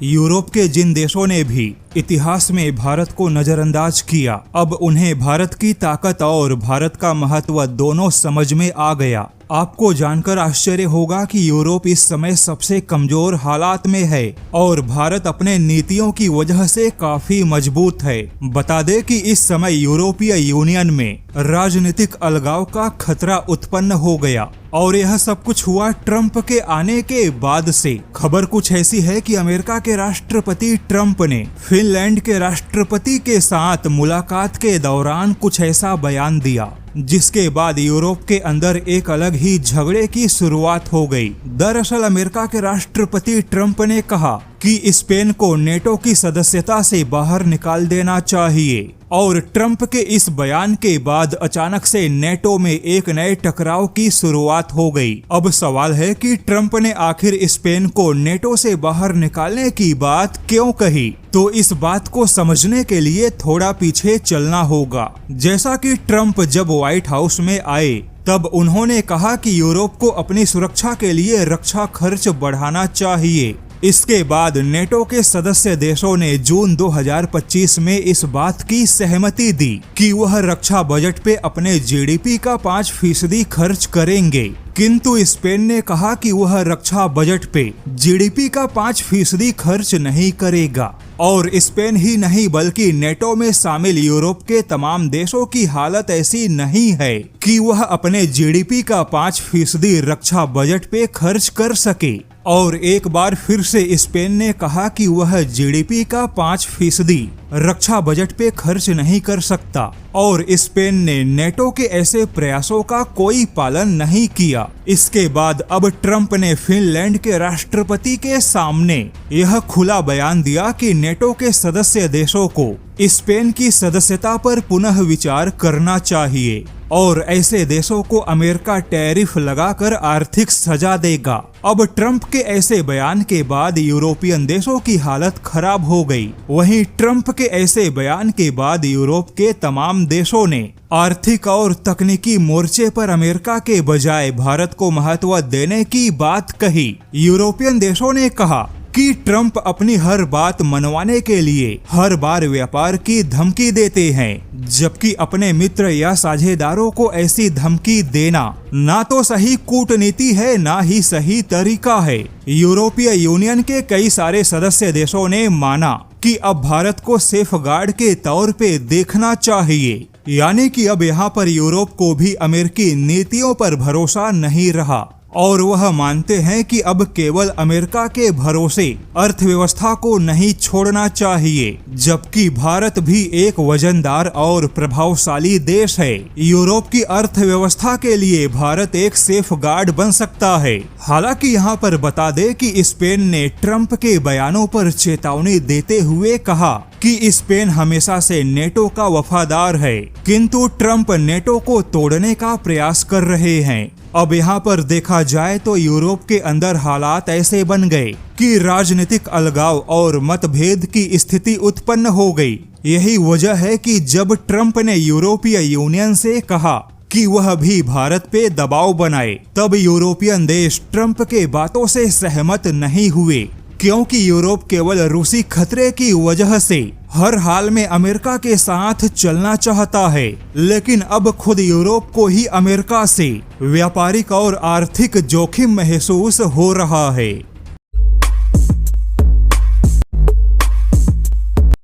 Europe के जिन देशों ने भी इतिहास में भारत को नजरअंदाज किया, अब उन्हें भारत की ताकत और भारत का महत्व दोनों समझ में आ गया। आपको जानकर आश्चर्य होगा कि यूरोप इस समय सबसे कमजोर हालात में है और भारत अपने नीतियों की वजह से काफी मजबूत है। बता दें कि इस समय यूरोपीय यूनियन में राजनीतिक अलगाव का खतरा उत्पन्न हो गया और यह सब कुछ हुआ ट्रंप के आने के बाद से। खबर कुछ ऐसी है कि अमेरिका के राष्ट्रपति ट्रंप ने फिनलैंड के राष्ट्रपति के साथ मुलाकात के दौरान कुछ ऐसा बयान दिया, जिसके बाद यूरोप के अंदर एक अलग ही झगड़े की शुरुआत हो गई। दरअसल अमेरिका के राष्ट्रपति ट्रंप ने कहा कि स्पेन को नेटो की सदस्यता से बाहर निकाल देना चाहिए और ट्रंप के इस बयान के बाद अचानक से नेटो में एक नए टकराव की शुरुआत हो गई। अब सवाल है कि ट्रंप ने आखिर स्पेन को नेटो से बाहर निकालने की बात क्यों कही? तो इस बात को समझने के लिए थोड़ा पीछे चलना होगा। जैसा कि ट्रंप जब व्हाइट हाउस में आए तब उन्होंने कहा कि यूरोप को अपनी सुरक्षा के लिए रक्षा खर्च बढ़ाना चाहिए। इसके बाद नेटो के सदस्य देशों ने जून 2025 में इस बात की सहमति दी कि वह रक्षा बजट पे अपने जीडीपी का 5% खर्च करेंगे, किंतु स्पेन ने कहा कि वह रक्षा बजट पे जीडीपी का 5% खर्च नहीं करेगा। और स्पेन ही नहीं बल्कि नेटो में शामिल यूरोप के तमाम देशों की हालत ऐसी नहीं है कि वह अपने जीडीपी का 5% रक्षा बजट पे खर्च कर सके। और एक बार फिर से स्पेन ने कहा कि वह जीडीपी का 5% रक्षा बजट पे खर्च नहीं कर सकता और स्पेन ने नेटो के ऐसे प्रयासों का कोई पालन नहीं किया। इसके बाद अब ट्रंप ने फिनलैंड के राष्ट्रपति के सामने यह खुला बयान दिया कि नेटो के सदस्य देशों को स्पेन की सदस्यता पर पुनः विचार करना चाहिए और ऐसे देशों को अमेरिका टैरिफ लगाकर आर्थिक सजा देगा। अब ट्रंप के ऐसे बयान के बाद यूरोपियन देशों की हालत खराब हो गई। वहीं ट्रंप के ऐसे बयान के बाद यूरोप के तमाम देशों ने आर्थिक और तकनीकी मोर्चे पर अमेरिका के बजाय भारत को महत्व देने की बात कही। यूरोपियन देशों ने कहा कि ट्रंप अपनी हर बात मनवाने के लिए हर बार व्यापार की धमकी देते हैं, जबकि अपने मित्र या साझेदारों को ऐसी धमकी देना ना तो सही कूटनीति है ना ही सही तरीका है। यूरोपीय यूनियन के कई सारे सदस्य देशों ने माना कि अब भारत को सेफगार्ड के तौर पे देखना चाहिए, यानी कि अब यहाँ पर यूरोप को भी अमेरिकी नीतियों पर भरोसा नहीं रहा और वह मानते हैं कि अब केवल अमेरिका के भरोसे अर्थव्यवस्था को नहीं छोड़ना चाहिए, जबकि भारत भी एक वजनदार और प्रभावशाली देश है। यूरोप की अर्थव्यवस्था के लिए भारत एक सेफगार्ड बन सकता है। हालांकि यहाँ पर बता दें कि स्पेन ने ट्रंप के बयानों पर चेतावनी देते हुए कहा कि स्पेन हमेशा से नेटो का वफादार है, किंतु ट्रंप नेटो को तोड़ने का प्रयास कर रहे हैं। अब यहाँ पर देखा जाए तो यूरोप के अंदर हालात ऐसे बन गए कि राजनीतिक अलगाव और मतभेद की स्थिति उत्पन्न हो गई। यही वजह है कि जब ट्रंप ने यूरोपीय यूनियन से कहा कि वह भी भारत पे दबाव बनाए, तब यूरोपियन देश ट्रंप के बातों से सहमत नहीं हुए, क्योंकि यूरोप केवल रूसी खतरे की वजह से हर हाल में अमेरिका के साथ चलना चाहता है। लेकिन अब खुद यूरोप को ही अमेरिका से व्यापारिक और आर्थिक जोखिम महसूस हो रहा है।